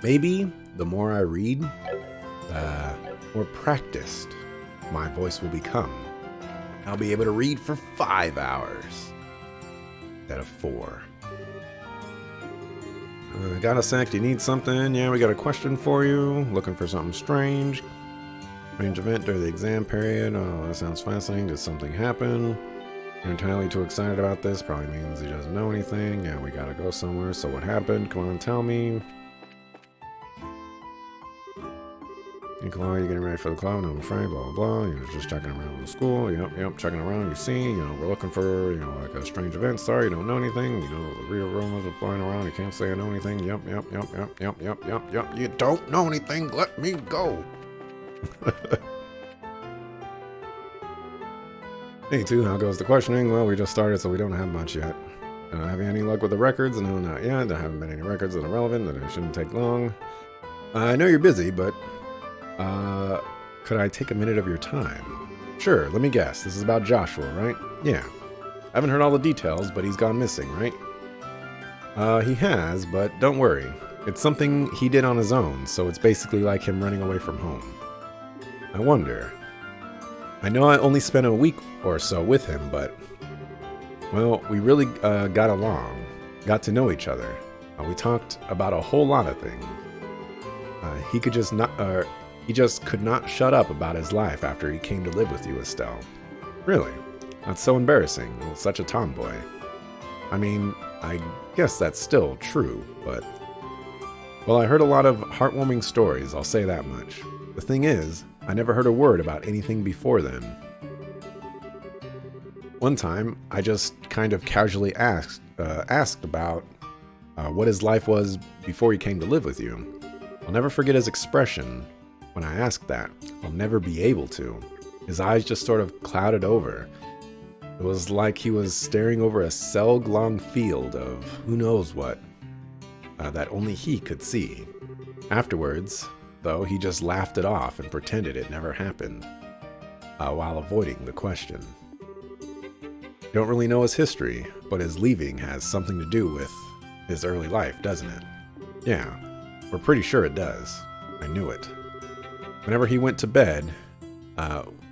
Maybe the more I read, the more practiced my voice will become. I'll be able to read for 5 hours instead of 4. Got a sec? Do you need something? Yeah, we got a question for you. Looking for something strange. Strange event during the exam period. Oh, that sounds fascinating. Did something happen? You're entirely too excited about this. Probably means he doesn't know anything. Yeah, we gotta go somewhere. So what happened? Come on, tell me. Nikolai, you getting ready for the club? No, I'm afraid, blah, blah, blah. You're just checking around the school. Yep, checking around. You see, we're looking for, like a strange event. Sorry, you don't know anything. The real rumors are flying around. You can't say I know anything. Yep. You don't know anything. Let me go. Hey, too, how goes the questioning? Well, we just started, so we don't have much yet. Have you any luck with the records? No, not yet. There haven't been any records that are relevant, that it shouldn't take long. I know you're busy, but could I take a minute of your time? Sure, let me guess. This is about Joshua, right? Yeah. I haven't heard all the details, but he's gone missing, right? He has, but don't worry. It's something he did on his own, so it's basically like him running away from home. I wonder. I know I only spent a week or so with him, but, well, we really got along, got to know each other. We talked about a whole lot of things. He just could not shut up about his life after he came to live with you, Estelle. Really? That's so embarrassing. Such a tomboy. I mean, I guess that's still true, but... Well, I heard a lot of heartwarming stories, I'll say that much. The thing is, I never heard a word about anything before then. One time, I just kind of casually asked about what his life was before he came to live with you. I'll never forget his expression when I asked that. I'll never be able to. His eyes just sort of clouded over. It was like he was staring over a cell-long field of who knows what that only he could see. Afterwards, though, he just laughed it off and pretended it never happened, while avoiding the question. Don't really know his history, but his leaving has something to do with his early life, doesn't it? Yeah, we're pretty sure it does. I knew it. Whenever he went to bed,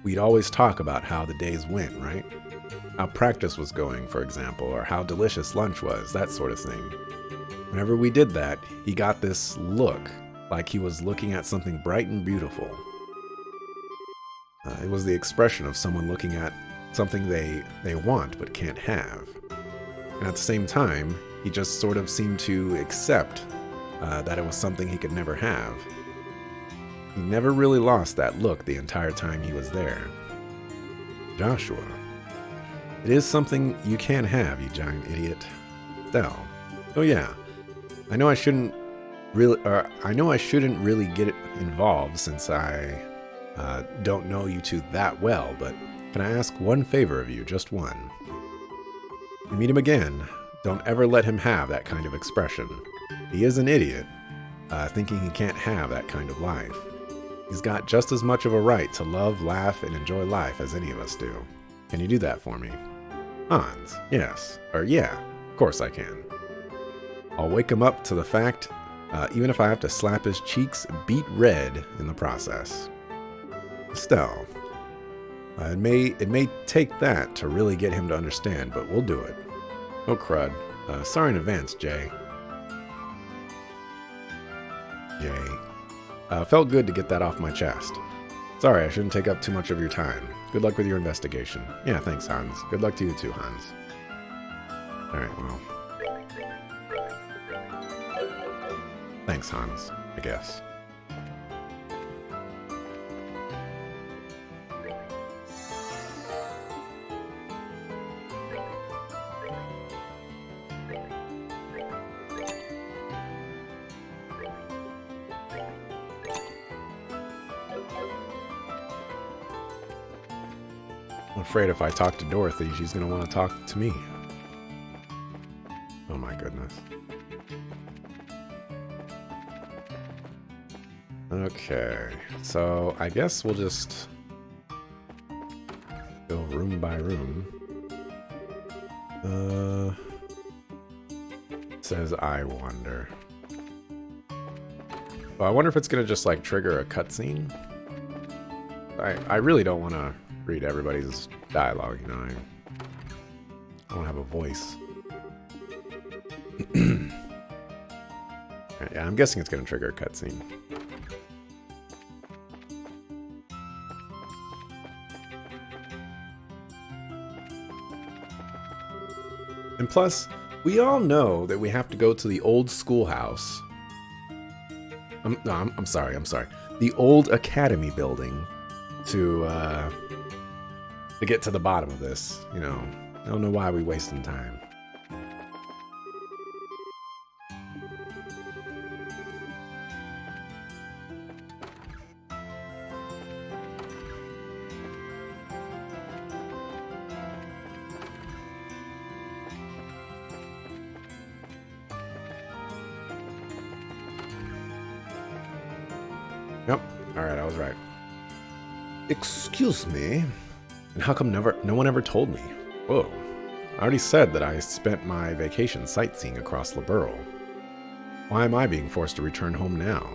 we'd always talk about how the days went, right? How practice was going, for example, or how delicious lunch was, that sort of thing. Whenever we did that, he got this look, like he was looking at something bright and beautiful. It was the expression of someone looking at something they want but can't have. And at the same time, he just sort of seemed to accept that it was something he could never have. He never really lost that look the entire time he was there. Joshua. It is something you can't have, you giant idiot. Estelle. Oh yeah. I know I shouldn't really get involved since I don't know you two that well, but can I ask one favor of you, just one? If you meet him again, don't ever let him have that kind of expression. He is an idiot, thinking he can't have that kind of life. He's got just as much of a right to love, laugh, and enjoy life as any of us do. Can you do that for me? Hans, yes. Or yeah, of course I can. I'll wake him up to the fact, even if I have to slap his cheeks beet red in the process. Estelle. It may take that to really get him to understand, but we'll do it. Oh crud. Sorry in advance, Jay. Felt good to get that off my chest. Sorry, I shouldn't take up too much of your time. Good luck with your investigation. Yeah, thanks, Hans. Good luck to you too, Hans. Alright, well. Thanks, Hans, I guess. I'm afraid if I talk to Dorothy, she's going to want to talk to me. Oh my goodness. Okay, so I guess we'll just go room by room. It says I wonder. Well, I wonder if it's going to just like trigger a cutscene. I really don't want to read everybody's dialogue, you know. I don't have a voice. Yeah, I'm guessing it's going to trigger a cutscene. And plus, we all know that we have to go to the old schoolhouse. I'm sorry. The old academy building to get to the bottom of this. You know, I don't know why we're wasting time. Yep. All right, I was right. Excuse me. And how come no one ever told me? Whoa. I already said that I spent my vacation sightseeing across Liberl. Why am I being forced to return home now?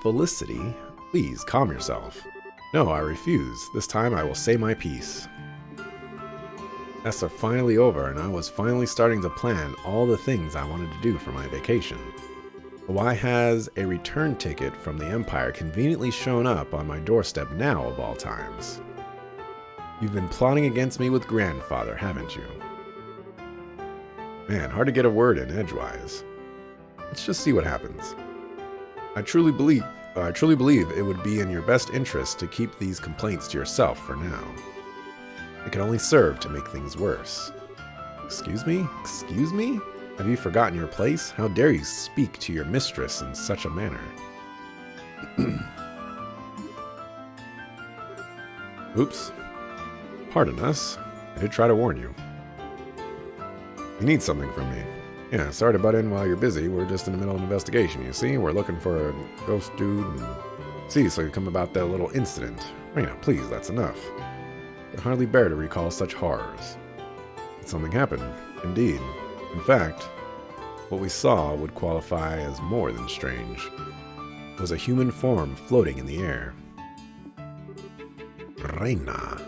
Felicity, please calm yourself. No, I refuse. This time I will say my piece. Tests are finally over, and I was finally starting to plan all the things I wanted to do for my vacation. Why has a return ticket from the Empire conveniently shown up on my doorstep now of all times? You've been plotting against me with Grandfather, haven't you? Man, hard to get a word in edgewise. Let's just see what happens. I truly believe it would be in your best interest to keep these complaints to yourself for now. It can only serve to make things worse. Excuse me? Excuse me? Have you forgotten your place? How dare you speak to your mistress in such a manner? Oops. Pardon us. I did try to warn you. You need something from me. Yeah, sorry to butt in while you're busy. We're just in the middle of an investigation, you see? We're looking for a ghost dude and... See, so you come about that little incident. Rena, please, that's enough. I can hardly bear to recall such horrors. But something happened, indeed. In fact, what we saw would qualify as more than strange. It was a human form floating in the air. Rena,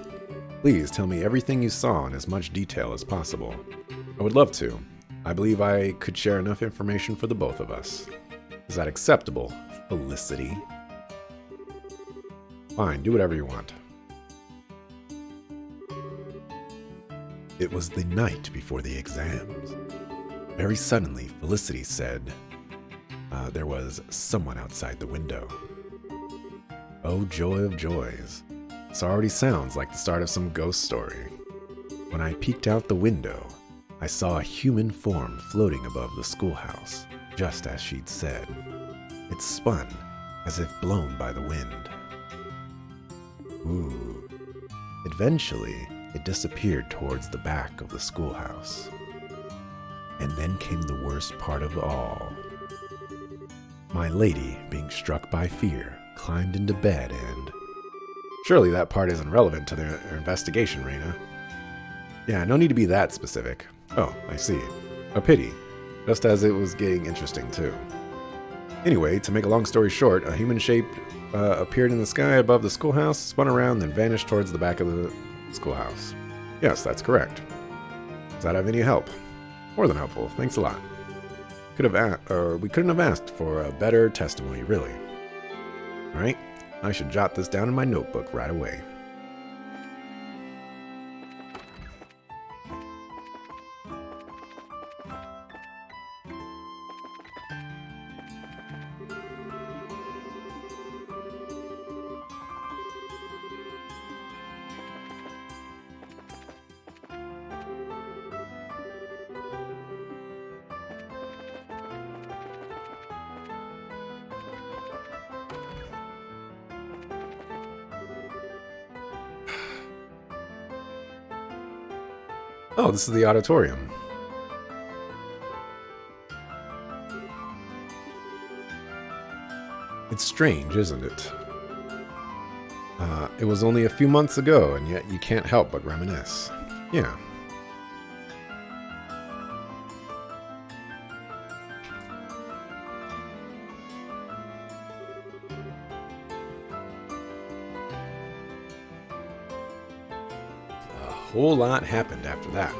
please tell me everything you saw in as much detail as possible. I would love to. I believe I could share enough information for the both of us. Is that acceptable, Felicity? Fine, do whatever you want. It was the night before the exams. Very suddenly, Felicity said, there was someone outside the window. Oh, joy of joys. This already sounds like the start of some ghost story. When I peeked out the window, I saw a human form floating above the schoolhouse, just as she'd said. It spun, as if blown by the wind. Ooh. Eventually, it disappeared towards the back of the schoolhouse. And then came the worst part of all. My lady, being struck by fear, climbed into bed and... Surely that part isn't relevant to their investigation, Rena. Yeah, no need to be that specific. Oh, I see. A pity. Just as it was getting interesting, too. Anyway, to make a long story short, a human shape appeared in the sky above the schoolhouse, spun around, then vanished towards the back of the schoolhouse. Yes, that's correct. Does that have any help? More than helpful. Thanks a lot. We couldn't have asked for a better testimony, really. Right? I should jot this down in my notebook right away. Oh, this is the auditorium. It's strange, isn't it? It was only a few months ago, and yet you can't help but reminisce. Yeah. whole lot happened after that.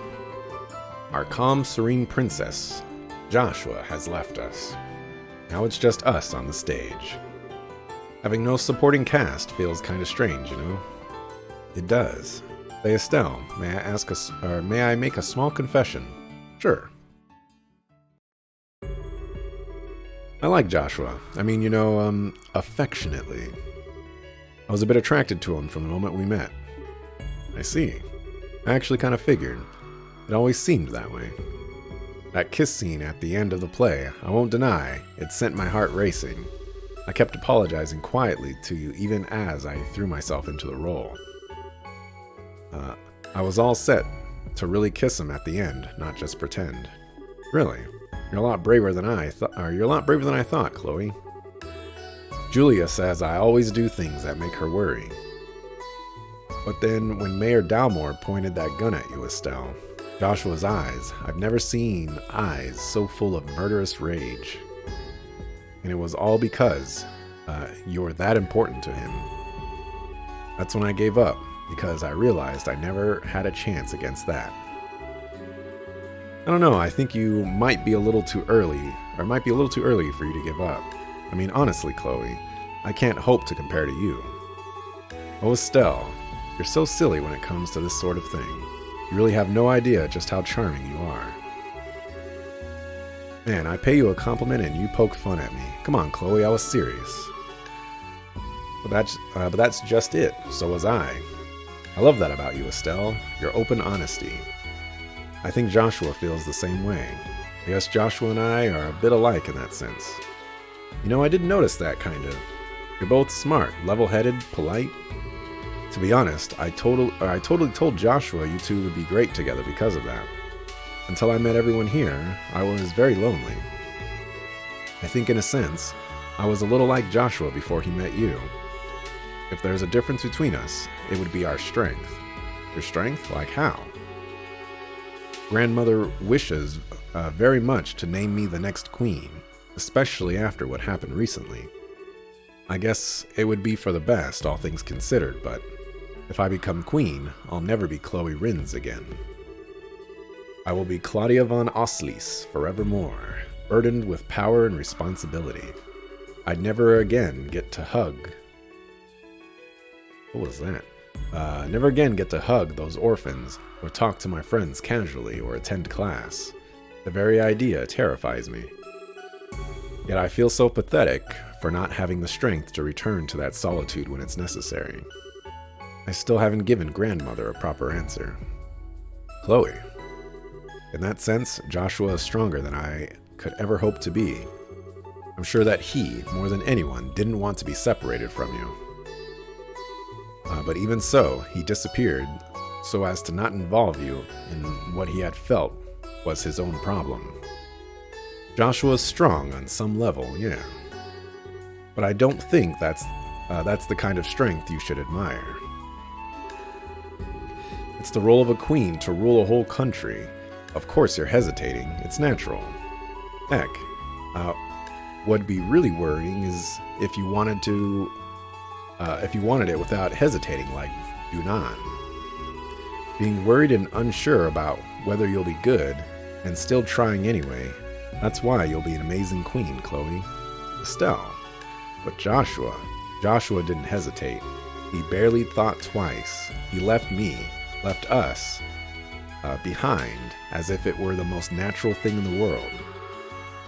Our calm, serene princess, Joshua, has left us. Now it's just us on the stage. Having no supporting cast feels kind of strange, you know? It does. Say, Estelle, may I make a small confession? Sure. I like Joshua. I mean, affectionately. I was a bit attracted to him from the moment we met. I see. I actually kind of figured. It always seemed that way. That kiss scene at the end of the play, I won't deny, it sent my heart racing. I kept apologizing quietly to you even as I threw myself into the role. I was all set to really kiss him at the end, not just pretend. Really, you're a lot braver than I thought, Chloe. Julia says I always do things that make her worry. But then when Mayor Dalmore pointed that gun at you, Estelle, Joshua's eyes, I've never seen eyes so full of murderous rage. And it was all because you're that important to him. That's when I gave up, because I realized I never had a chance against that. I don't know, I think you might be a little too early, or it might be a little too early for you to give up. I mean, honestly, Chloe, I can't hope to compare to you. Oh, Estelle, you're so silly when it comes to this sort of thing. You really have no idea just how charming you are. Man, I pay you a compliment and you poke fun at me. Come on, Chloe, I was serious. But that's just it. So was I. I love that about you, Estelle. Your open honesty. I think Joshua feels the same way. I guess Joshua and I are a bit alike in that sense. I didn't notice that kind of. You're both smart, level-headed, polite. To be honest, I totally told Joshua you two would be great together because of that. Until I met everyone here, I was very lonely. I think in a sense, I was a little like Joshua before he met you. If there's a difference between us, it would be our strength. Your strength? Like how? Grandmother wishes very much to name me the next queen, especially after what happened recently. I guess it would be for the best, all things considered, but if I become queen, I'll never be Chloe Rins again. I will be Claudia von Oslies forevermore, burdened with power and responsibility. I'd never again get to hug. What was that? Never again get to hug those orphans, or talk to my friends casually, or attend class. The very idea terrifies me. Yet I feel so pathetic for not having the strength to return to that solitude when it's necessary. I still haven't given grandmother a proper answer. Chloe. In that sense, Joshua is stronger than I could ever hope to be. I'm sure that he, more than anyone, didn't want to be separated from you. But even so, he disappeared so as to not involve you in what he had felt was his own problem. Joshua's strong on some level, yeah. But I don't think that's the kind of strength you should admire. It's the role of a queen to rule a whole country. Of course you're hesitating, it's natural. Heck, what'd be really worrying is if you wanted it without hesitating, like Yunnan. Being worried and unsure about whether you'll be good, and still trying anyway, that's why you'll be an amazing queen, Chloe. Estelle. But Joshua didn't hesitate. He barely thought twice. He left us behind as if it were the most natural thing in the world.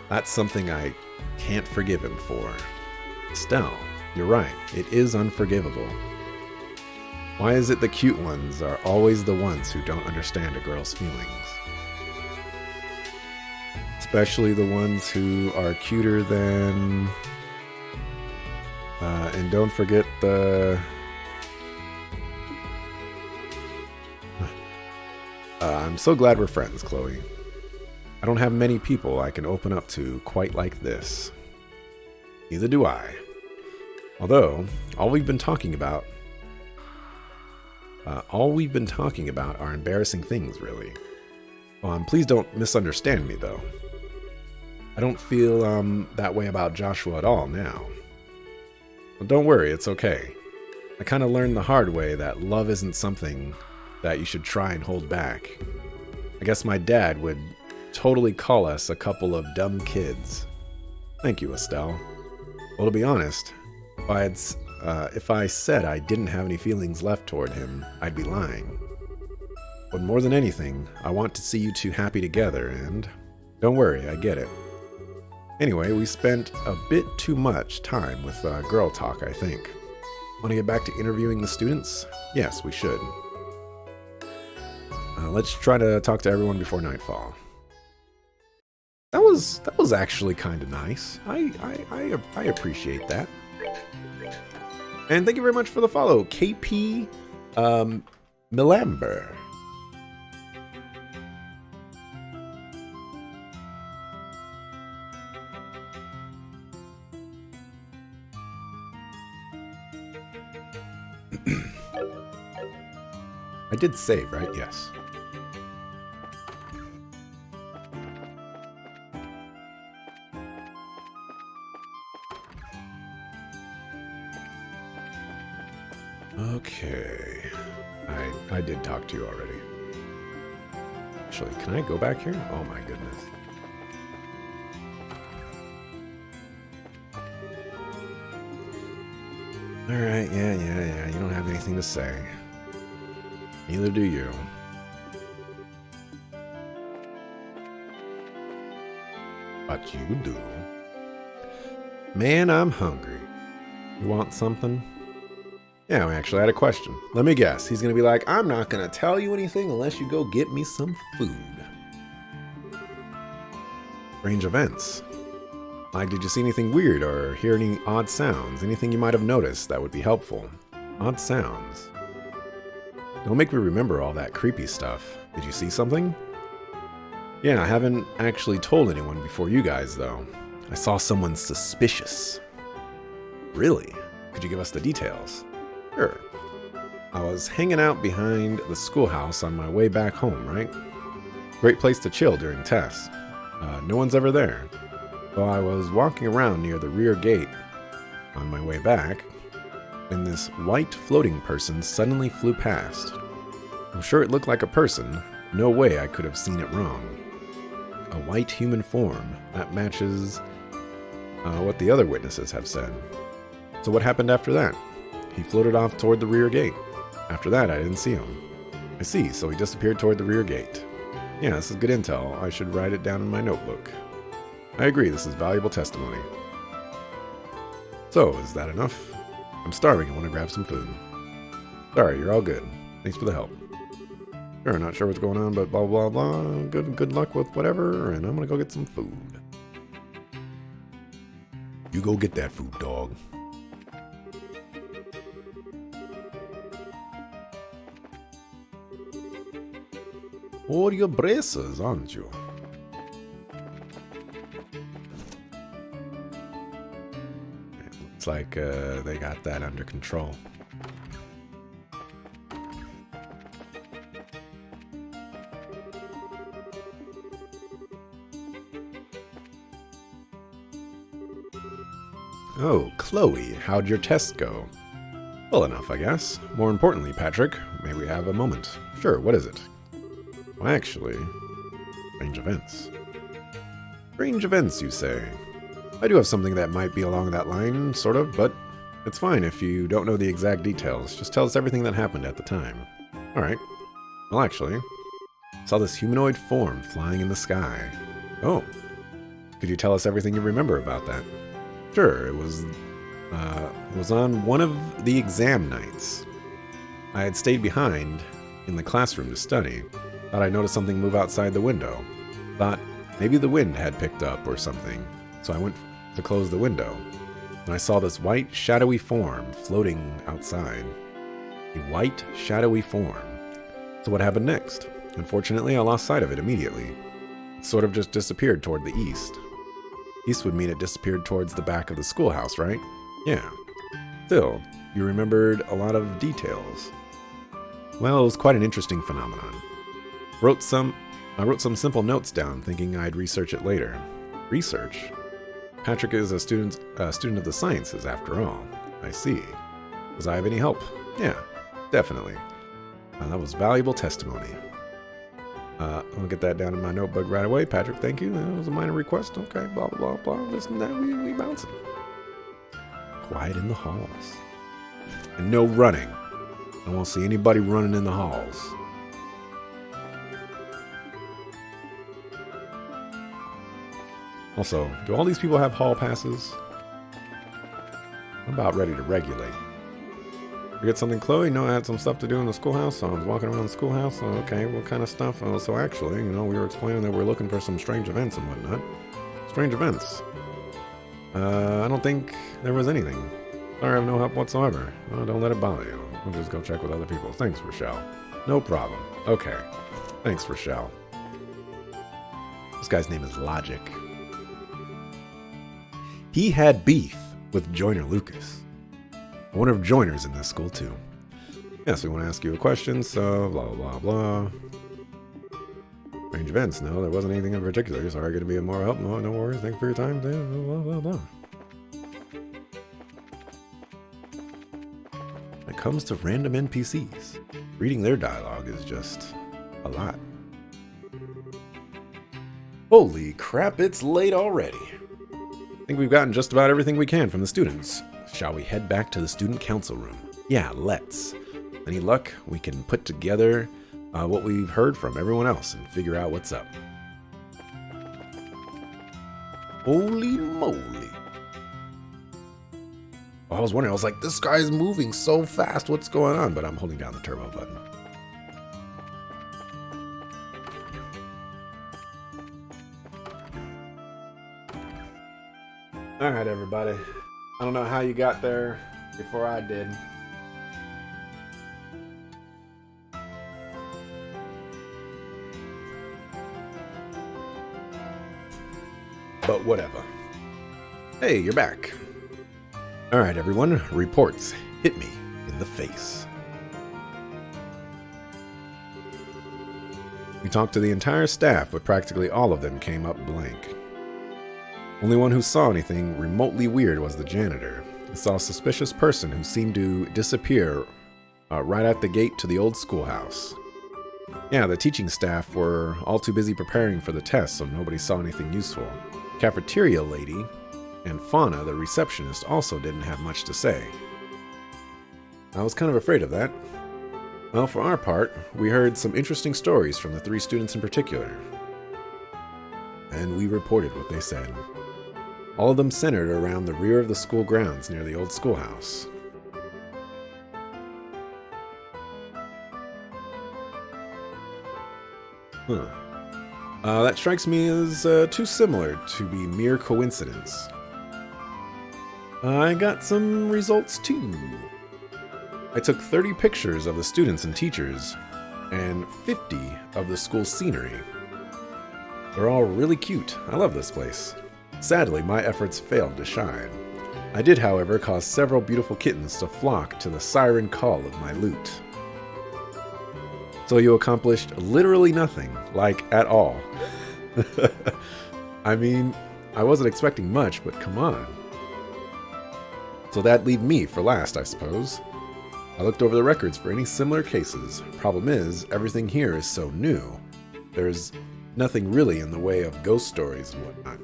That's something I can't forgive him for. Estelle, you're right, it is unforgivable. Why is it the cute ones are always the ones who don't understand a girl's feelings? Especially the ones who are cuter than... and don't forget the... I'm so glad we're friends, Chloe. I don't have many people I can open up to quite like this. Neither do I. Although, all we've been talking about are embarrassing things, really. Please don't misunderstand me, though. I don't feel that way about Joshua at all now. Well, don't worry, it's okay. I kind of learned the hard way that love isn't something that you should try and hold back. I guess my dad would totally call us a couple of dumb kids. Thank you, Estelle. Well, to be honest, if I said I didn't have any feelings left toward him, I'd be lying. But more than anything, I want to see you two happy together, and don't worry, I get it. Anyway, we spent a bit too much time with girl talk, I think. Want to get back to interviewing the students? Yes, we should. Let's try to talk to everyone before nightfall. That was actually kind of nice. I appreciate that. And thank you very much for the follow, KP Milamber. I did save, right? Yes. Okay. I did talk to you already. Actually, can I go back here? Oh my goodness. Alright, yeah. You don't have anything to say. Neither do you. But you do. Man, I'm hungry. You want something? Yeah, we actually had a question. Let me guess. He's going to be like, I'm not going to tell you anything unless you go get me some food. Strange events. Like, did you see anything weird or hear any odd sounds? Anything you might have noticed that would be helpful? Odd sounds. Don't make me remember all that creepy stuff. Did you see something? Yeah, I haven't actually told anyone before you guys, though. I saw someone suspicious. Really? Could you give us the details? Sure. I was hanging out behind the schoolhouse on my way back home, right? Great place to chill during tests. No one's ever there. So I was walking around near the rear gate on my way back, and this white floating person suddenly flew past. I'm sure it looked like a person. No way I could have seen it wrong. A white human form. That matches what the other witnesses have said. So what happened after that? He floated off toward the rear gate. After that, I didn't see him. I see, so he disappeared toward the rear gate. Yeah, this is good intel. I should write it down in my notebook. I agree, this is valuable testimony. So, is that enough? I'm starving, I want to grab some food. Sorry, you're all good. Thanks for the help. Sure, not sure what's going on, but blah blah blah. Good luck with whatever, and I'm gonna go get some food. You go get that food, dog. Or your braces, aren't you? Looks like they got that under control. Oh, Chloe, how'd your test go? Well enough, I guess. More importantly, Patrick, may we have a moment? Sure, what is it? Well, actually, strange events. Strange events, you say? I do have something that might be along that line, sort of, but it's fine if you don't know the exact details. Just tell us everything that happened at the time. Alright. Well, actually, I saw this humanoid form flying in the sky. Oh. Could you tell us everything you remember about that? Sure, it was on one of the exam nights. I had stayed behind in the classroom to study. Thought I noticed something move outside the window. Thought maybe the wind had picked up or something, so I went to close the window. And I saw this white, shadowy form floating outside. A white, shadowy form. So what happened next? Unfortunately, I lost sight of it immediately. It sort of just disappeared toward the east. East would mean it disappeared towards the back of the schoolhouse, right? Yeah. Still, you remembered a lot of details. Well, it was quite an interesting phenomenon. I wrote some simple notes down, thinking I'd research it later. Research? Patrick is a student of the sciences, after all. I see. Was I of any help? Yeah, definitely. That was valuable testimony. I'll get that down in my notebook right away. Patrick, thank you. That was a minor request. Okay, blah, blah, blah, blah. This and that, we bouncing. Quiet in the halls. And no running. I won't see anybody running in the halls. Also, do all these people have hall passes? I'm about ready to regulate. You get something, Chloe? No, I had some stuff to do in the schoolhouse, so I was walking around the schoolhouse. So, okay, what kind of stuff? So actually, we were explaining that we're looking for some strange events and whatnot. Strange events. I don't think there was anything. Sorry, I have no help whatsoever. Don't let it bother you. We'll just go check with other people. Thanks, Rochelle. No problem. Okay. Thanks, Rochelle. This guy's name is Logic. He had beef with Joyner Lucas. I wonder if Joyner's in this school too. Yes, we want to ask you a question, so blah, blah, blah. Strange events. No, there wasn't anything in particular. Sorry, going to be more help. No worries. Thanks for your time. Blah, blah, blah. When it comes to random NPCs, reading their dialogue is just a lot. Holy crap, it's late already. I think we've gotten just about everything we can from the students. Shall we head back to the student council room? Yeah, let's. Any luck, we can put together what we've heard from everyone else and figure out what's up. Holy moly. I was wondering, I was like, this guy's moving so fast. What's going on? But I'm holding down the turbo button. All right, everybody. I don't know how you got there before I did. But whatever. Hey, you're back. All right, everyone. Reports hit me in the face. We talked to the entire staff, but practically all of them came up blank. Only one who saw anything remotely weird was the janitor. He saw a suspicious person who seemed to disappear right at the gate to the old schoolhouse. Yeah, the teaching staff were all too busy preparing for the test, so nobody saw anything useful. Cafeteria lady and Fauna, the receptionist, also didn't have much to say. I was kind of afraid of that. Well, for our part, we heard some interesting stories from the 3 students in particular. And we reported what they said. All of them centered around the rear of the school grounds near the old schoolhouse. That strikes me as too similar to be mere coincidence. I got some results too. I took 30 pictures of the students and teachers, and 50 of the school scenery. They're all really cute. I love this place. Sadly, my efforts failed to shine. I did, however, cause several beautiful kittens to flock to the siren call of my lute. So you accomplished literally nothing, like at all. I mean, I wasn't expecting much, but come on. So that'd leave me for last, I suppose. I looked over the records for any similar cases. Problem is, everything here is so new. There's nothing really in the way of ghost stories and whatnot.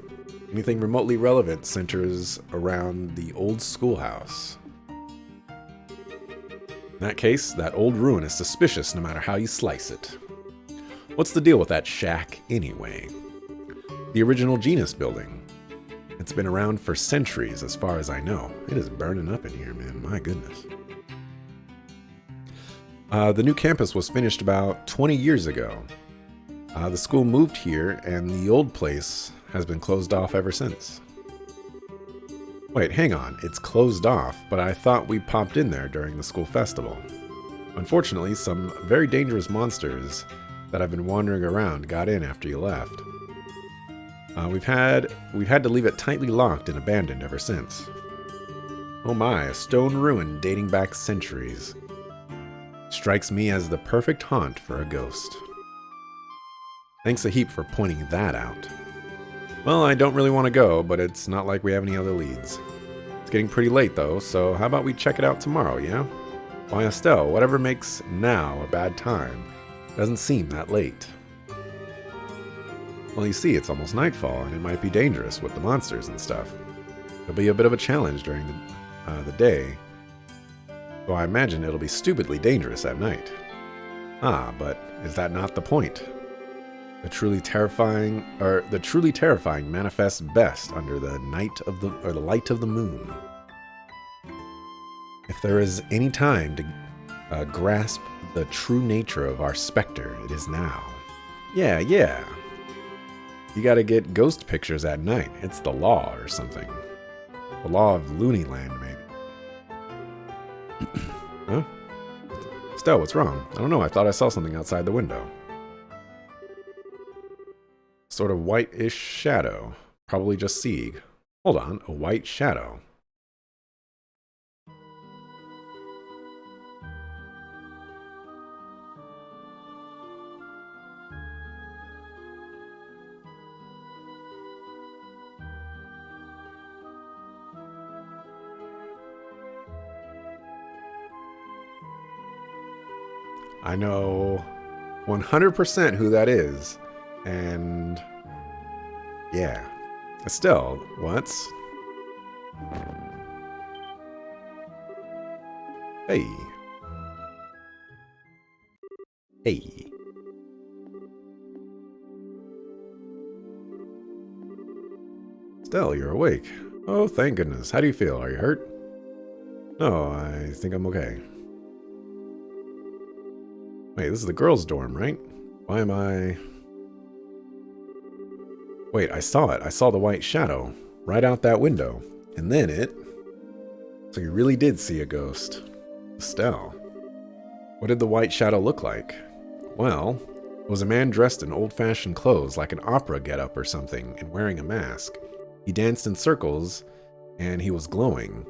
Anything remotely relevant centers around the old schoolhouse. In that case, that old ruin is suspicious no matter how you slice it. What's the deal with that shack, anyway? The original Genus building. It's been around for centuries, as far as I know. It is burning up in here, man. My goodness. The new campus was finished about 20 years ago. The school moved here, and the old place has been closed off ever since. Wait, hang on. It's closed off, but I thought we popped in there during the school festival. Unfortunately, some very dangerous monsters that have been wandering around got in after you left. We've had to leave it tightly locked and abandoned ever since. Oh my, a stone ruin dating back centuries. Strikes me as the perfect haunt for a ghost. Thanks a heap for pointing that out. Well, I don't really want to go, but it's not like we have any other leads. It's getting pretty late though, so how about we check it out tomorrow, yeah? Why, Estelle, whatever makes now a bad time doesn't seem that late. Well, you see, it's almost nightfall, and it might be dangerous with the monsters and stuff. It'll be a bit of a challenge during the day, so I imagine it'll be stupidly dangerous at night. Ah, but is that not the point? The truly terrifying manifests best under the light of the moon. If there is any time to grasp the true nature of our specter, it is now. Yeah. You gotta get ghost pictures at night. It's the law or something. The law of Looneyland, maybe. Huh? Estelle, what's wrong? I don't know. I thought I saw something outside the window. Sort of whitish shadow. Probably just Sieg. Hold on, a white shadow. I know 100% who that is. And yeah. Estelle, what? Hey. Estelle, you're awake. Oh, thank goodness. How do you feel? Are you hurt? No, I think I'm okay. Wait, this is the girls' dorm, right? Why am I... Wait, I saw it. I saw the white shadow right out that window. And then it... So you really did see a ghost. Estelle. What did the white shadow look like? Well, it was a man dressed in old-fashioned clothes like an opera getup or something and wearing a mask. He danced in circles and he was glowing.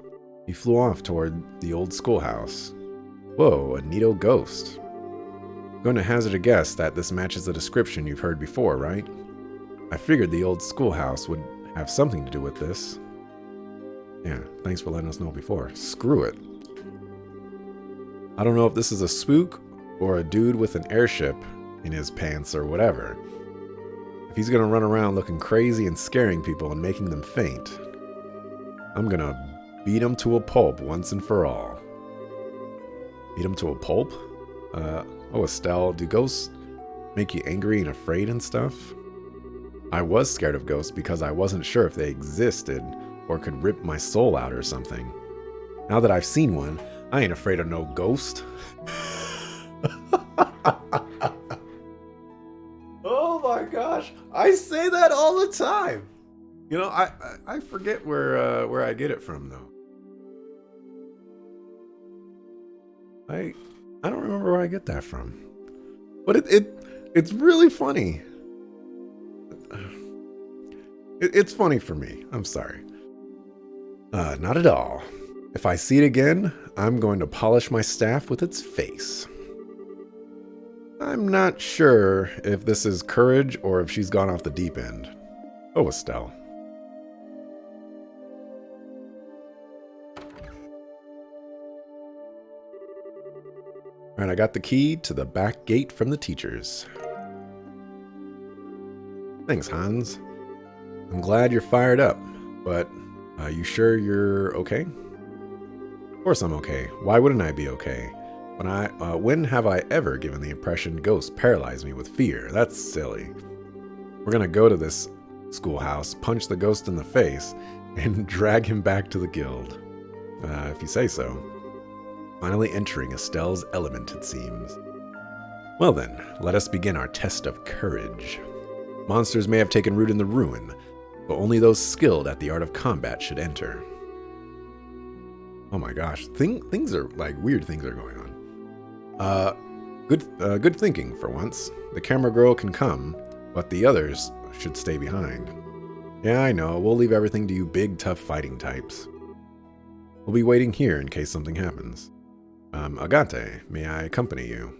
He flew off toward the old schoolhouse. Whoa, a neato ghost. I'm going to hazard a guess that this matches the description you've heard before, right? I figured the old schoolhouse would have something to do with this. Yeah, thanks for letting us know before. Screw it. I don't know if this is a spook or a dude with an airship in his pants or whatever. If he's going to run around looking crazy and scaring people and making them faint, I'm going to beat him to a pulp once and for all. Beat him to a pulp? Oh, Estelle, do ghosts make you angry and afraid and stuff? I was scared of ghosts because I wasn't sure if they existed or could rip my soul out or something. Now that I've seen one, I ain't afraid of no ghost. Oh my gosh, I say that all the time. You know, I forget where I get it from though. I don't remember where I get that from, but it's really funny. It's funny for me. I'm sorry. Not at all. If I see it again, I'm going to polish my staff with its face. I'm not sure if this is courage or if she's gone off the deep end. Oh, Estelle. Alright, I got the key to the back gate from the teachers. Thanks, Hans. I'm glad you're fired up, but you sure you're okay? Of course I'm okay. Why wouldn't I be okay? When have I ever given the impression ghosts paralyze me with fear? That's silly. We're gonna go to this schoolhouse, punch the ghost in the face, and drag him back to the guild. If you say so. Finally entering Estelle's element, it seems. Well then, let us begin our test of courage. Monsters may have taken root in the ruin, but only those skilled at the art of combat should enter. Oh my gosh, things are like weird things are going on. Good thinking for once. The camera girl can come, but the others should stay behind. Yeah, I know. We'll leave everything to you big, tough fighting types. We'll be waiting here in case something happens. Agate, may I accompany you?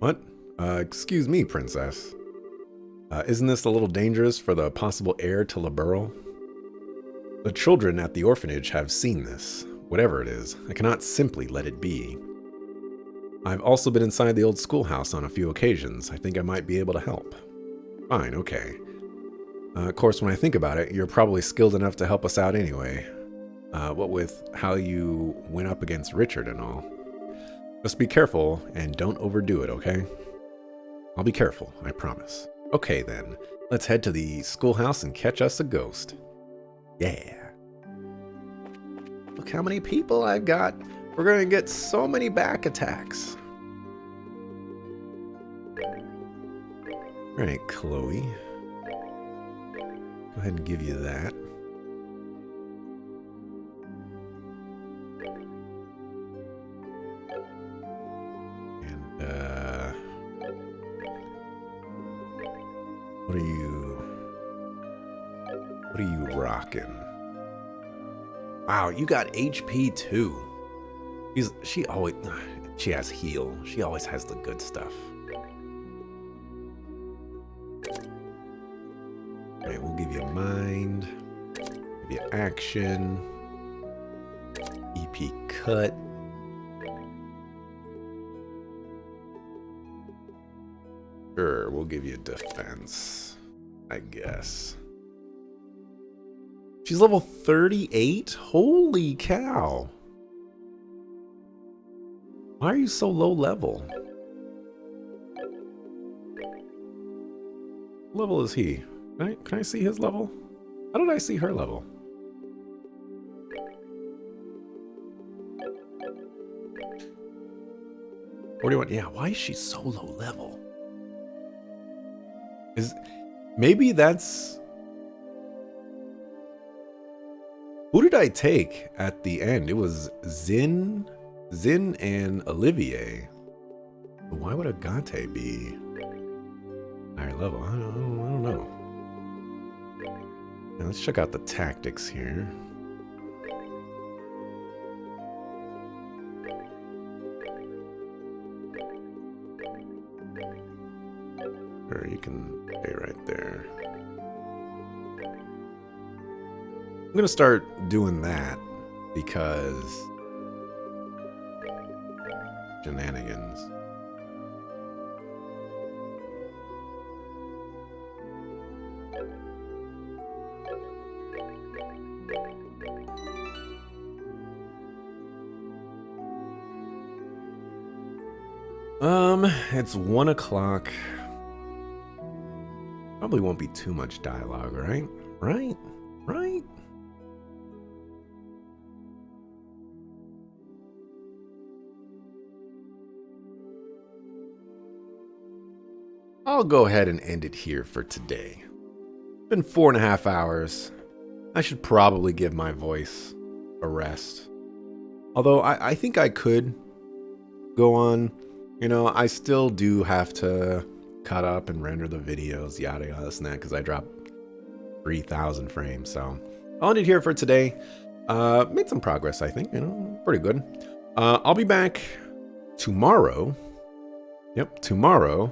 What? Excuse me, princess. Isn't this a little dangerous for the possible heir to Liberl? The children at the orphanage have seen this. Whatever it is, I cannot simply let it be. I've also been inside the old schoolhouse on a few occasions. I think I might be able to help. Fine, okay. Of course, when I think about it, you're probably skilled enough to help us out anyway. What with how you went up against Richard and all. Just be careful and don't overdo it, okay? I'll be careful, I promise. Okay then, let's head to the schoolhouse and catch us a ghost. Yeah. Look how many people I've got. We're going to get so many back attacks. All right, Chloe. Go ahead and give you that. And, what are you rocking? Wow, you got HP too. She has heal. She always has the good stuff. Okay, we'll give you mind, give you action, EP cut. Sure, we'll give you defense, I guess. She's level 38? Holy cow. Why are you so low level? What level is he? Can I see his level? How did I see her level? $41. Yeah, why is she so low level? Maybe that's... Who did I take at the end? It was Zin and Olivier. Why would Agate be higher level? I don't know. Now let's check out the tactics here. Sure, you can stay right there. I'm gonna start doing that because shenanigans. It's 1 o'clock. Probably won't be too much dialogue, right? Right? I'll go ahead and end it here for today. It's been 4.5 hours. I should probably give my voice a rest. Although I think I could go on. You know, I still do have to cut up and render the videos, yada yada and that, because I dropped 3,000 frames. So I'll end it here for today. Made some progress, I think. You know, pretty good. I'll be back tomorrow. Yep, tomorrow.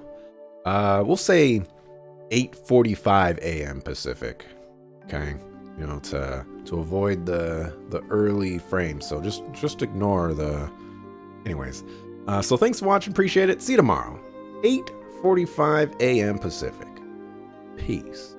We'll say 8:45 a.m. Pacific. Okay, you know, to avoid the early frames. So just ignore the. Anyways, so thanks for watching. Appreciate it. See you tomorrow, 8:45 a.m. Pacific. Peace.